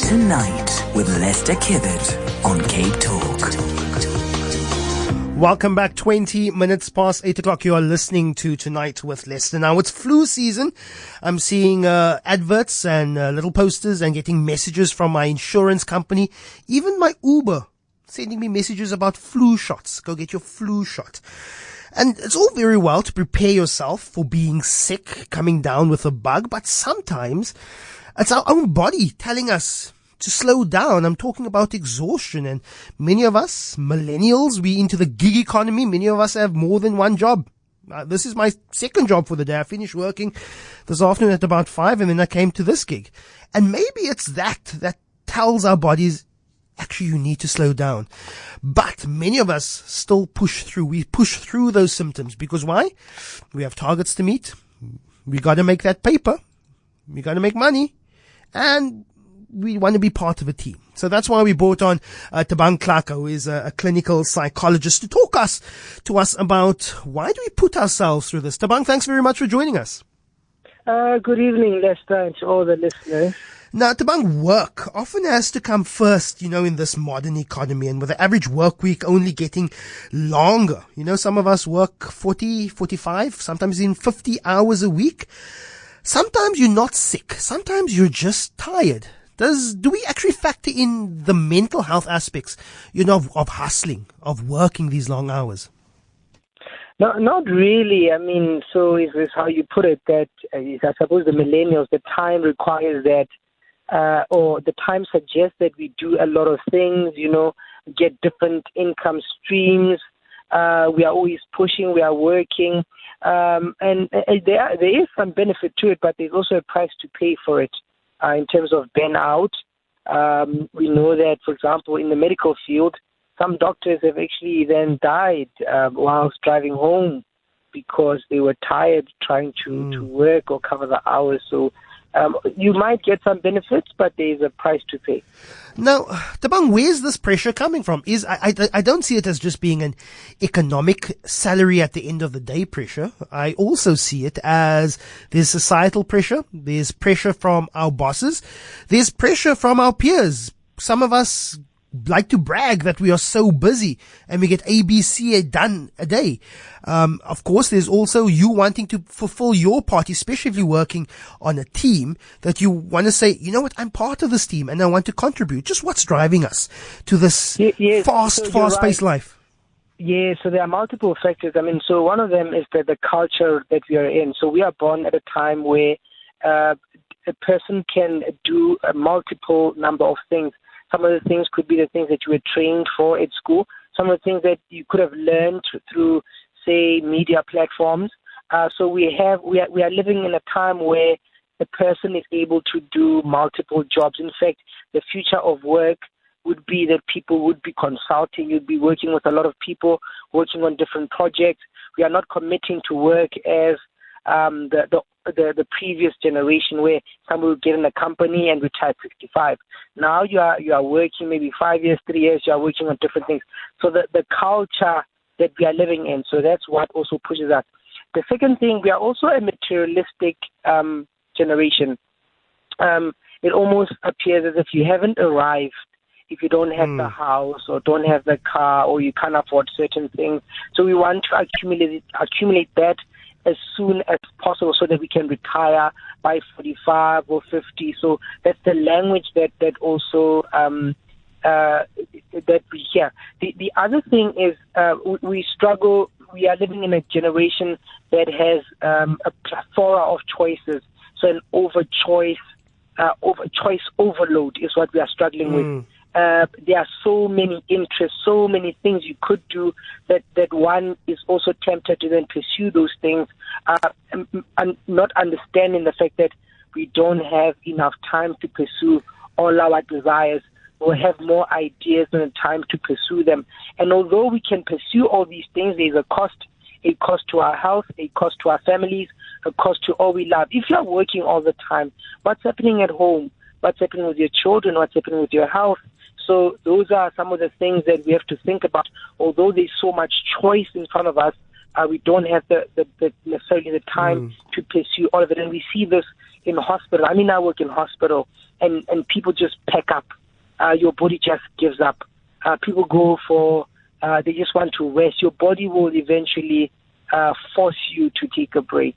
Tonight with Lester Kiewit on Cape Talk. Welcome back. 20 minutes past 8 o'clock. You are listening to Tonight with Lester. Now it's flu season. I'm seeing adverts and little posters and getting messages from my insurance company. Even my Uber sending me messages about flu shots. Go get your flu shot. And it's all very well to prepare yourself for being sick, coming down with a bug, but sometimes it's our own body telling us to slow down. I'm talking about exhaustion, and many of us, millennials, we into the gig economy. Many of us have more than one job. This is my second job for the day. I finished working this afternoon at about 5, and then I came to this gig. And maybe it's that tells our bodies, actually, you need to slow down. But many of us still push through. We push through those symptoms because why? We have targets to meet. We got to make that paper. We got to make money. And we want to be part of a team. So that's why we brought on Thabang Tlaka, who is a clinical psychologist, to talk to us about why do we put ourselves through this. Thabang, thanks very much for joining us. Good evening, Lester, and to all the listeners. Now, Thabang, work often has to come first, in this modern economy, and with the average work week only getting longer. Some of us work 40, 45, sometimes even 50 hours a week. Sometimes you're not sick. Sometimes you're just tired. Do we actually factor in the mental health aspects, of hustling, of working these long hours? No, not really. I mean, so is this how you put it? That I suppose the millennials, the time requires that, or the time suggests that we do a lot of things, get different income streams. We are always pushing, we are working. And there is some benefit to it, but there's also a price to pay for it in terms of burnout. We know that, for example, in the medical field, some doctors have actually then died whilst driving home because they were tired trying to work or cover the hours. So you might get some benefits, but there's a price to pay. Now, Thabang, where's this pressure coming from? I don't see it as just being an economic salary at the end of the day pressure. I also see it as there's societal pressure, there's pressure from our bosses, there's pressure from our peers. Some of us like to brag that we are so busy and we get ABC done a day. Of course, there's also you wanting to fulfill your part, especially if you're working on a team, that you want to say, you know what, I'm part of this team and I want to contribute. Just what's driving us to this fast-paced life? Yeah, so there are multiple factors. I mean, so one of them is the culture that we are in. So we are born at a time where a person can do a multiple number of things. Some of the things could be the things that you were trained for at school. Some of the things that you could have learned through, say, media platforms. So we are living in a time where the person is able to do multiple jobs. In fact, the future of work would be that people would be consulting. You'd be working with a lot of people, working on different projects. We are not committing to work as the previous generation, where someone would get in a company and retire at 65. Now you are working maybe 5 years, 3 years, you are working on different things. So the culture that we are living in, so that's what also pushes us. The second thing, we are also a materialistic generation. It almost appears as if you haven't arrived if you don't have the house or don't have the car or you can't afford certain things. So we want to accumulate that as soon as possible so that we can retire by 45 or 50. So that's the language that also that we hear. The other thing is we struggle. We are living in a generation that has a plethora of choices. So an choice overload is what we are struggling with. There are so many interests, so many things you could do that one is also tempted to then pursue those things, and not understanding the fact that we don't have enough time to pursue all our desires or have more ideas than the time to pursue them. And although we can pursue all these things, there's a cost to our health, a cost to our families, a cost to all we love. If you're working all the time, what's happening at home? What's happening with your children? What's happening with your health? So those are some of the things that we have to think about. Although there's so much choice in front of us, We don't have the necessarily the time to pursue all of it. And we see this in hospital. I mean, I work in hospital, and people just pack up. Your body just gives up. People go for, they just want to rest. Your body will eventually force you to take a break.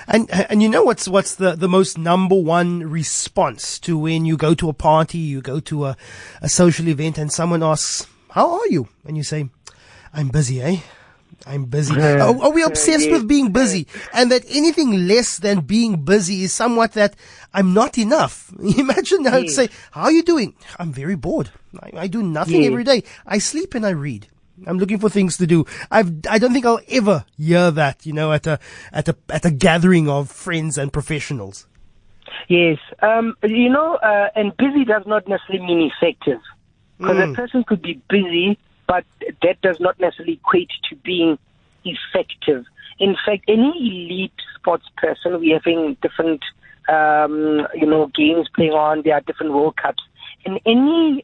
And you know what's the most number one response to when you go to a party, you go to a social event, and someone asks, "How are you?" And you say, "I'm busy, eh? I'm busy." Are we obsessed with being busy? And that anything less than being busy is somewhat that I'm not enough. Imagine I would say, "How are you doing?" "I'm very bored. I do nothing every day. I sleep and I read. I'm looking for things to do." I don't think I'll ever hear that, at a gathering of friends and professionals. Yes. And busy does not necessarily mean effective. Because a person could be busy, but that does not necessarily equate to being effective. In fact, any elite sports person, we are having different, games playing on. There are different World Cups. And any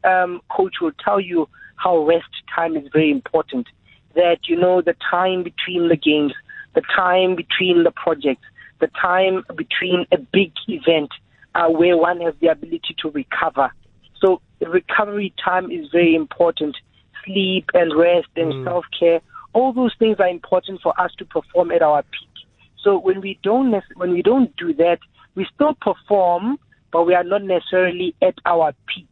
coach will tell you how rest time is very important. That, the time between the games, the time between the projects, the time between a big event where one has the ability to recover. So the recovery time is very important. Sleep and rest and self-care, all those things are important for us to perform at our peak. So when we don't do that, we still perform, but we are not necessarily at our peak.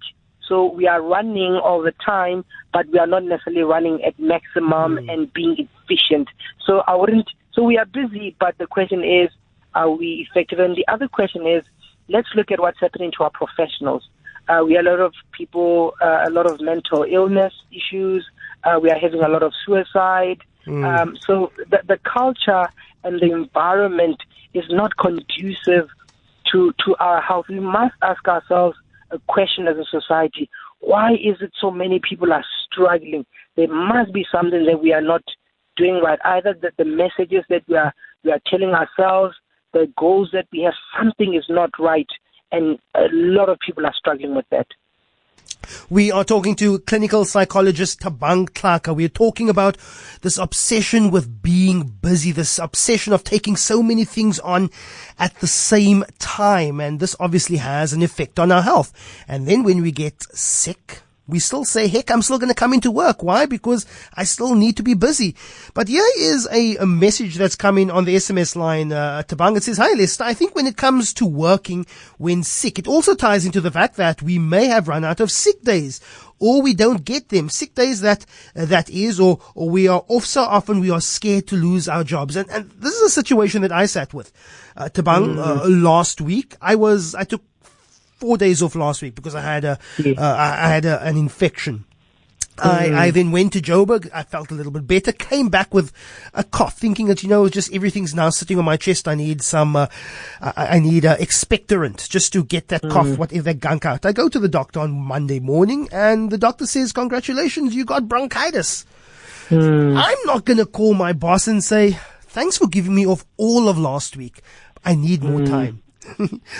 So we are running all the time, but we are not necessarily running at maximum and being efficient. So we are busy, but the question is, are we effective? And the other question is, let's look at what's happening to our professionals. We have a lot of people, a lot of mental illness issues. We are having a lot of suicide. So the culture and the environment is not conducive to our health. We must ask ourselves a question as a society: why is it so many people are struggling? There must be something that we are not doing right. Either the messages that we are telling ourselves, the goals that we have, something is not right. And a lot of people are struggling with that. We are talking to clinical psychologist Thabang Tlaka. We are talking about this obsession with being busy, this obsession of taking so many things on at the same time. And this obviously has an effect on our health. And then when we get sick, we still say, heck, I'm still going to come into work. Why? Because I still need to be busy. But here is a message that's coming on the SMS line, Thabang. It says, "Hi, Lester. I think when it comes to working when sick, it also ties into the fact that we may have run out of sick days, or we don't get them. Sick days that is, or we are off so often we are scared to lose our jobs." And this is a situation that I sat with, Thabang, last week. I took 4 days off last week because I had an infection. I then went to Joburg. I felt a little bit better. Came back with a cough, thinking that just everything's now sitting on my chest. I need some. I need expectorant just to get that cough, whatever, gunk out. I go to the doctor on Monday morning, and the doctor says, "Congratulations, you got bronchitis." I'm not going to call my boss and say, "Thanks for giving me off all of last week. I need more time."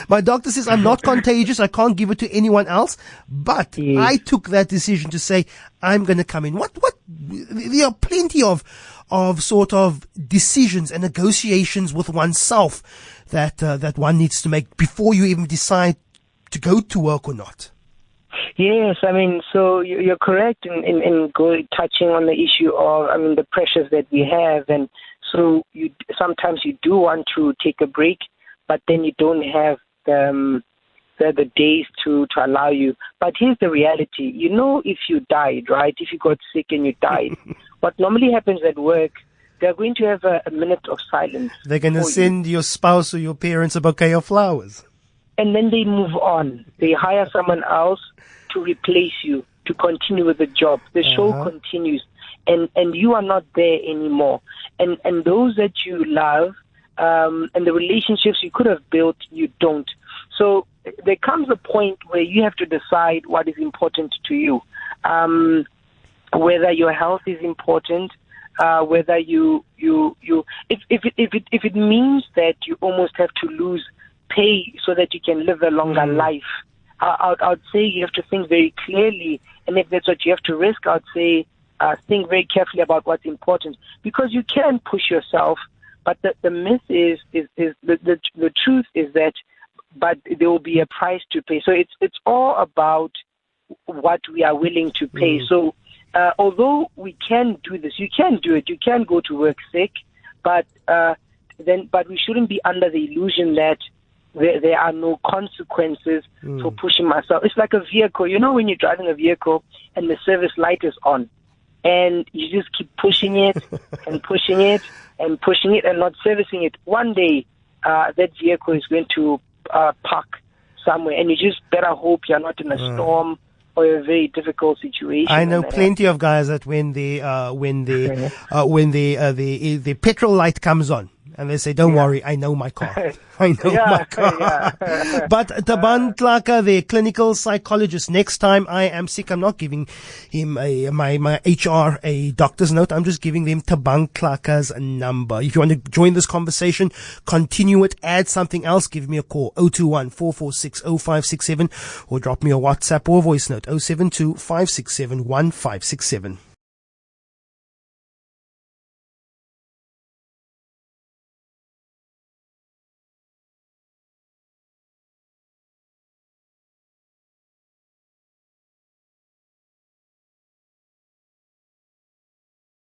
My doctor says I'm not contagious. I can't give it to anyone else. But I took that decision to say I'm going to come in. There are plenty of sort of decisions and negotiations with oneself that one needs to make before you even decide to go to work or not. Yes, I mean, so you're correct in touching on the issue of, the pressures that we have. And so sometimes you do want to take a break, but then you don't have the days to allow you. But here's the reality. If you died, right? If you got sick and you died, what normally happens at work, they're going to have a minute of silence. They're going to send your spouse or your parents a bouquet of flowers. And then they move on. They hire someone else to replace you, to continue with the job. The show continues. And you are not there anymore. And those that you love, and the relationships you could have built, you don't. So there comes a point where you have to decide what is important to you, whether your health is important, whether if it means that you almost have to lose pay so that you can live a longer life, I would say you have to think very clearly. And if that's what you have to risk, I would say think very carefully about what's important, because you can push yourself, but the myth is the truth is that, but there will be a price to pay. So it's all about what we are willing to pay. So although we can do this, you can do it. You can go to work sick, but we shouldn't be under the illusion that there are no consequences for pushing myself. It's like a vehicle. You know, when you're driving a vehicle and the service light is on, and you just keep pushing it and pushing it and pushing it and not servicing it. One day, that vehicle is going to park somewhere, and you just better hope you're not in a storm or a very difficult situation. I know plenty of guys that when the petrol light comes on, and they say, don't worry, I know my car. I know my car. But Thabang Tlaka, the clinical psychologist, next time I am sick, I'm not giving him my HR a doctor's note. I'm just giving them Thabang Tlaka's number. If you want to join this conversation, continue it, add something else, give me a call, 021-446-0567, or drop me a WhatsApp or voice note, 072-567-1567.